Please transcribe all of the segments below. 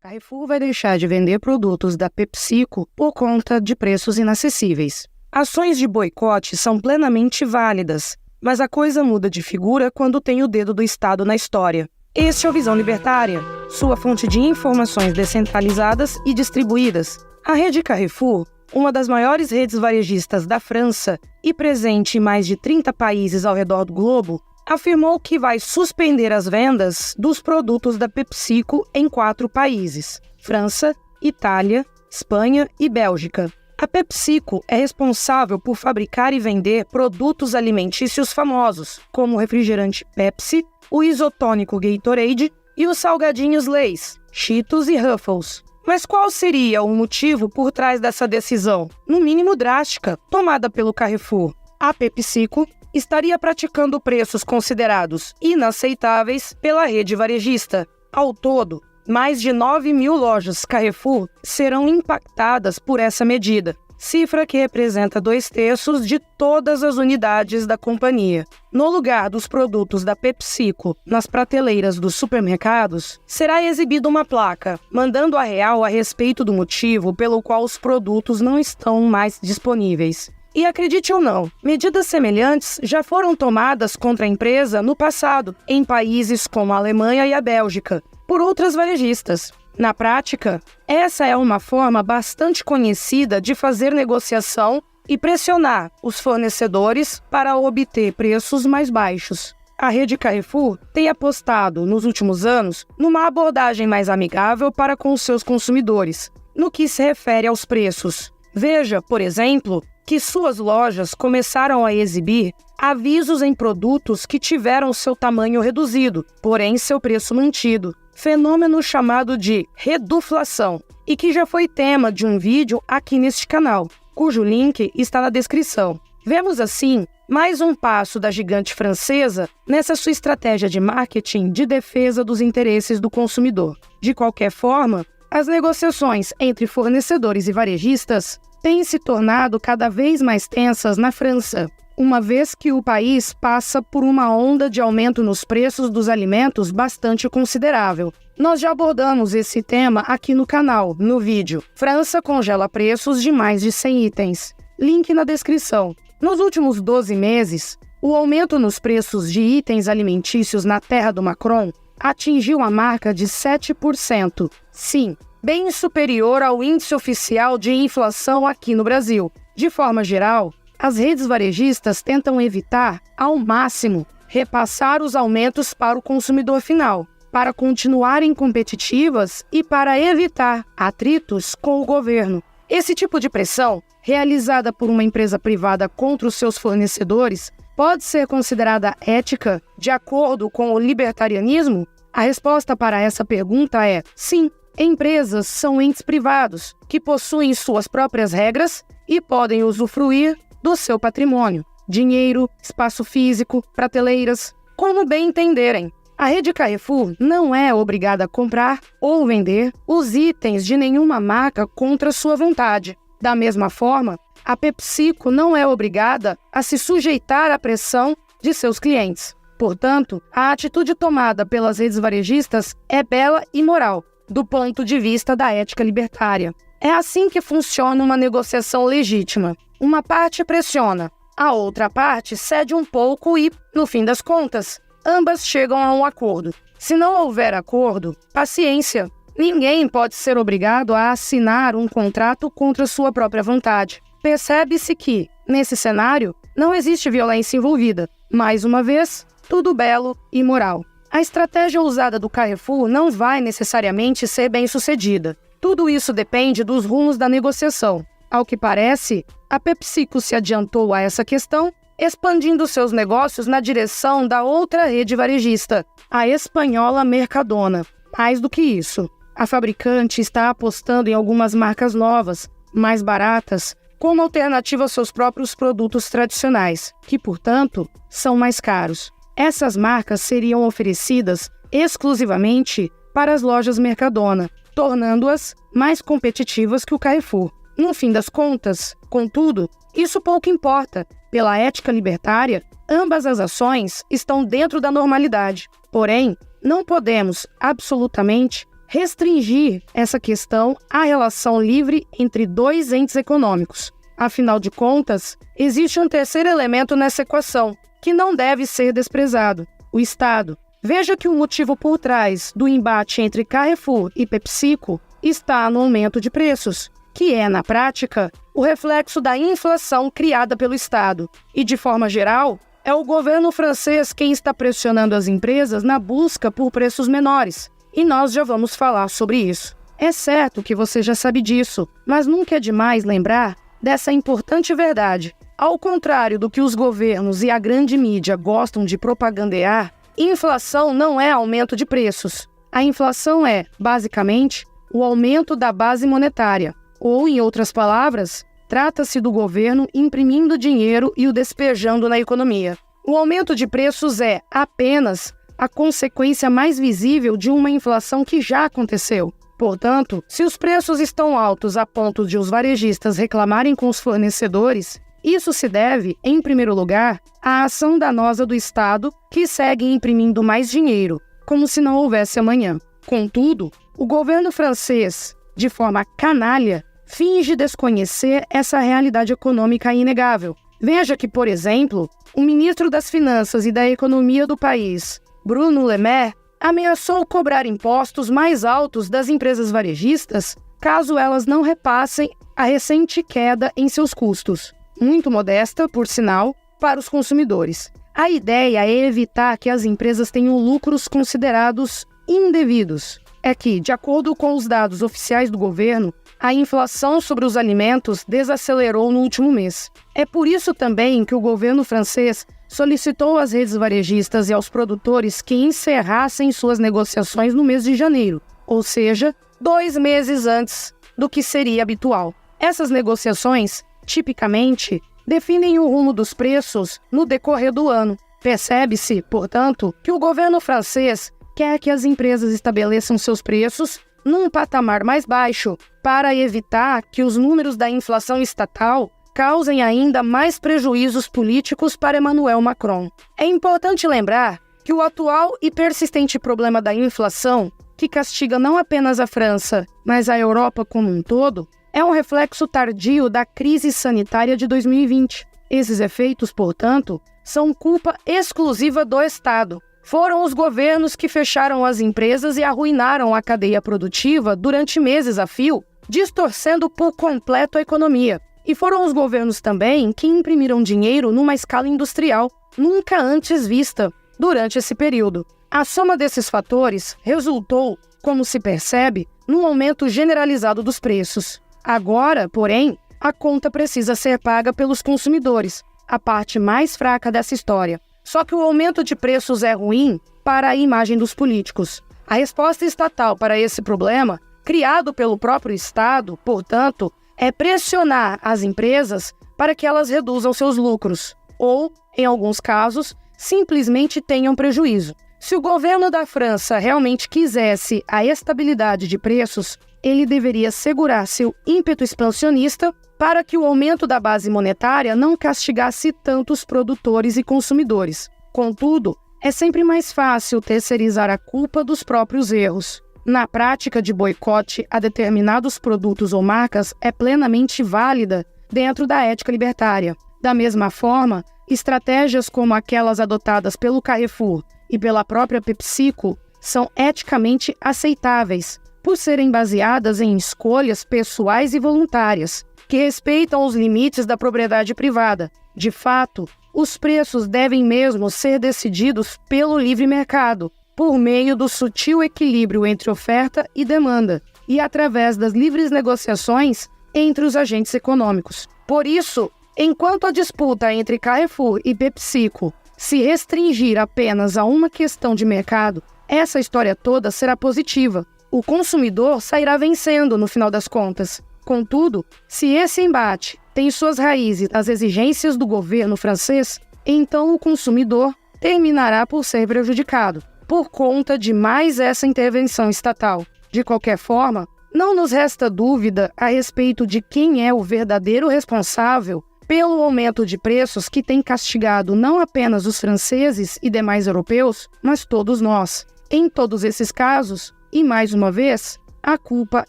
Carrefour vai deixar de vender produtos da PepsiCo por conta de preços inacessíveis. Ações de boicote são plenamente válidas, mas a coisa muda de figura quando tem o dedo do Estado na história. Este é o Visão Libertária, sua fonte de informações descentralizadas e distribuídas. A rede Carrefour, uma das maiores redes varejistas da França e presente em mais de 30 países ao redor do globo, afirmou que vai suspender as vendas dos produtos da PepsiCo em 4 países: França, Itália, Espanha e Bélgica. A PepsiCo é responsável por fabricar e vender produtos alimentícios famosos, como o refrigerante Pepsi, o isotônico Gatorade e os salgadinhos Lay's, Cheetos e Ruffles. Mas qual seria o motivo por trás dessa decisão, no mínimo drástica, tomada pelo Carrefour? A PepsiCo estaria praticando preços considerados inaceitáveis pela rede varejista. Ao todo, mais de 9.000 lojas Carrefour serão impactadas por essa medida, cifra que representa 2/3 de todas as unidades da companhia. No lugar dos produtos da PepsiCo nas prateleiras dos supermercados, será exibida uma placa, mandando a real a respeito do motivo pelo qual os produtos não estão mais disponíveis. E acredite ou não, medidas semelhantes já foram tomadas contra a empresa no passado, em países como a Alemanha e a Bélgica, por outras varejistas. Na prática, essa é uma forma bastante conhecida de fazer negociação e pressionar os fornecedores para obter preços mais baixos. A rede Carrefour tem apostado, nos últimos anos, numa abordagem mais amigável para com os seus consumidores, no que se refere aos preços. Veja, por exemplo, que suas lojas começaram a exibir avisos em produtos que tiveram seu tamanho reduzido, porém seu preço mantido. Fenômeno chamado de reduflação, e que já foi tema de um vídeo aqui neste canal, cujo link está na descrição. Vemos assim mais um passo da gigante francesa nessa sua estratégia de marketing de defesa dos interesses do consumidor. De qualquer forma, as negociações entre fornecedores e varejistas têm se tornado cada vez mais tensas na França, uma vez que o país passa por uma onda de aumento nos preços dos alimentos bastante considerável. Nós já abordamos esse tema aqui no canal, no vídeo França congela preços de mais de 100 itens. Link na descrição. Nos últimos 12 meses, o aumento nos preços de itens alimentícios na terra do Macron atingiu a marca de 7%. Sim, bem superior ao índice oficial de inflação aqui no Brasil. De forma geral, as redes varejistas tentam evitar, ao máximo, repassar os aumentos para o consumidor final, para continuarem competitivas e para evitar atritos com o governo. Esse tipo de pressão, realizada por uma empresa privada contra os seus fornecedores, pode ser considerada ética de acordo com o libertarianismo? A resposta para essa pergunta é sim. Empresas são entes privados que possuem suas próprias regras e podem usufruir do seu patrimônio, dinheiro, espaço físico, prateleiras, como bem entenderem. A rede Carrefour não é obrigada a comprar ou vender os itens de nenhuma marca contra sua vontade. Da mesma forma, a PepsiCo não é obrigada a se sujeitar à pressão de seus clientes. Portanto, a atitude tomada pelas redes varejistas é bela e moral, do ponto de vista da ética libertária. É assim que funciona uma negociação legítima. Uma parte pressiona, a outra parte cede um pouco e, no fim das contas, ambas chegam a um acordo. Se não houver acordo, paciência. Ninguém pode ser obrigado a assinar um contrato contra sua própria vontade. Percebe-se que, nesse cenário, não existe violência envolvida. Mais uma vez, tudo belo e moral. A estratégia ousada do Carrefour não vai necessariamente ser bem-sucedida. Tudo isso depende dos rumos da negociação. Ao que parece, a PepsiCo se adiantou a essa questão, expandindo seus negócios na direção da outra rede varejista, a espanhola Mercadona. Mais do que isso, a fabricante está apostando em algumas marcas novas, mais baratas, como alternativa aos seus próprios produtos tradicionais, que, portanto, são mais caros. Essas marcas seriam oferecidas exclusivamente para as lojas Mercadona, tornando-as mais competitivas que o Carrefour. No fim das contas, contudo, isso pouco importa. Pela ética libertária, ambas as ações estão dentro da normalidade. Porém, não podemos, absolutamente, restringir essa questão à relação livre entre dois entes econômicos. Afinal de contas, existe um terceiro elemento nessa equação, que não deve ser desprezado: o Estado. Veja que o motivo por trás do embate entre Carrefour e PepsiCo está no aumento de preços, que é, na prática, o reflexo da inflação criada pelo Estado. E, de forma geral, é o governo francês quem está pressionando as empresas na busca por preços menores. E nós já vamos falar sobre isso. É certo que você já sabe disso, mas nunca é demais lembrar dessa importante verdade. Ao contrário do que os governos e a grande mídia gostam de propagandear, inflação não é aumento de preços. A inflação é, basicamente, o aumento da base monetária. Ou, em outras palavras, trata-se do governo imprimindo dinheiro e o despejando na economia. O aumento de preços é apenas a consequência mais visível de uma inflação que já aconteceu. Portanto, se os preços estão altos a ponto de os varejistas reclamarem com os fornecedores, isso se deve, em primeiro lugar, à ação danosa do Estado, que segue imprimindo mais dinheiro, como se não houvesse amanhã. Contudo, o governo francês, de forma canalha, finge desconhecer essa realidade econômica inegável. Veja que, por exemplo, o ministro das Finanças e da Economia do país, Bruno Le Maire, ameaçou cobrar impostos mais altos das empresas varejistas caso elas não repassem a recente queda em seus custos, muito modesta, por sinal, para os consumidores. A ideia é evitar que as empresas tenham lucros considerados indevidos. É que, de acordo com os dados oficiais do governo, a inflação sobre os alimentos desacelerou no último mês. É por isso também que o governo francês solicitou às redes varejistas e aos produtores que encerrassem suas negociações no mês de janeiro, ou seja, 2 meses antes do que seria habitual. Essas negociações, tipicamente, definem o rumo dos preços no decorrer do ano. Percebe-se, portanto, que o governo francês quer que as empresas estabeleçam seus preços num patamar mais baixo para evitar que os números da inflação estatal causem ainda mais prejuízos políticos para Emmanuel Macron. É importante lembrar que o atual e persistente problema da inflação, que castiga não apenas a França, mas a Europa como um todo, é um reflexo tardio da crise sanitária de 2020. Esses efeitos, portanto, são culpa exclusiva do Estado. Foram os governos que fecharam as empresas e arruinaram a cadeia produtiva durante meses a fio, distorcendo por completo a economia. E foram os governos também que imprimiram dinheiro numa escala industrial nunca antes vista durante esse período. A soma desses fatores resultou, como se percebe, num aumento generalizado dos preços. Agora, porém, a conta precisa ser paga pelos consumidores, a parte mais fraca dessa história. Só que o aumento de preços é ruim para a imagem dos políticos. A resposta estatal para esse problema, criado pelo próprio Estado, portanto, é pressionar as empresas para que elas reduzam seus lucros, ou, em alguns casos, simplesmente tenham prejuízo. Se o governo da França realmente quisesse a estabilidade de preços, ele deveria segurar seu ímpeto expansionista para que o aumento da base monetária não castigasse tanto os produtores e consumidores. Contudo, é sempre mais fácil terceirizar a culpa dos próprios erros. Na prática de boicote a determinados produtos ou marcas é plenamente válida dentro da ética libertária. Da mesma forma, estratégias como aquelas adotadas pelo Carrefour e pela própria PepsiCo são eticamente aceitáveis, por serem baseadas em escolhas pessoais e voluntárias, que respeitam os limites da propriedade privada. De fato, os preços devem mesmo ser decididos pelo livre mercado, por meio do sutil equilíbrio entre oferta e demanda, e através das livres negociações entre os agentes econômicos. Por isso, enquanto a disputa entre Carrefour e PepsiCo se restringir apenas a uma questão de mercado, essa história toda será positiva. O consumidor sairá vencendo no final das contas. Contudo, se esse embate tem suas raízes nas exigências do governo francês, então o consumidor terminará por ser prejudicado por conta de mais essa intervenção estatal. De qualquer forma, não nos resta dúvida a respeito de quem é o verdadeiro responsável pelo aumento de preços que tem castigado não apenas os franceses e demais europeus, mas todos nós. Em todos esses casos, E mais uma vez, a culpa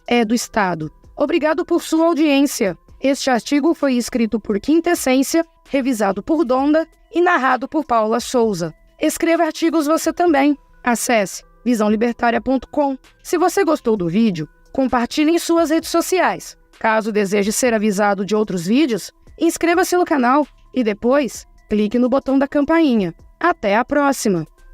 é do Estado. Obrigado por sua audiência. Este artigo foi escrito por Quintessência, revisado por Donda e narrado por Paula Souza. Escreva artigos você também. Acesse visãolibertaria.com. Se você gostou do vídeo, compartilhe em suas redes sociais. Caso deseje ser avisado de outros vídeos, inscreva-se no canal e depois clique no botão da campainha. Até a próxima!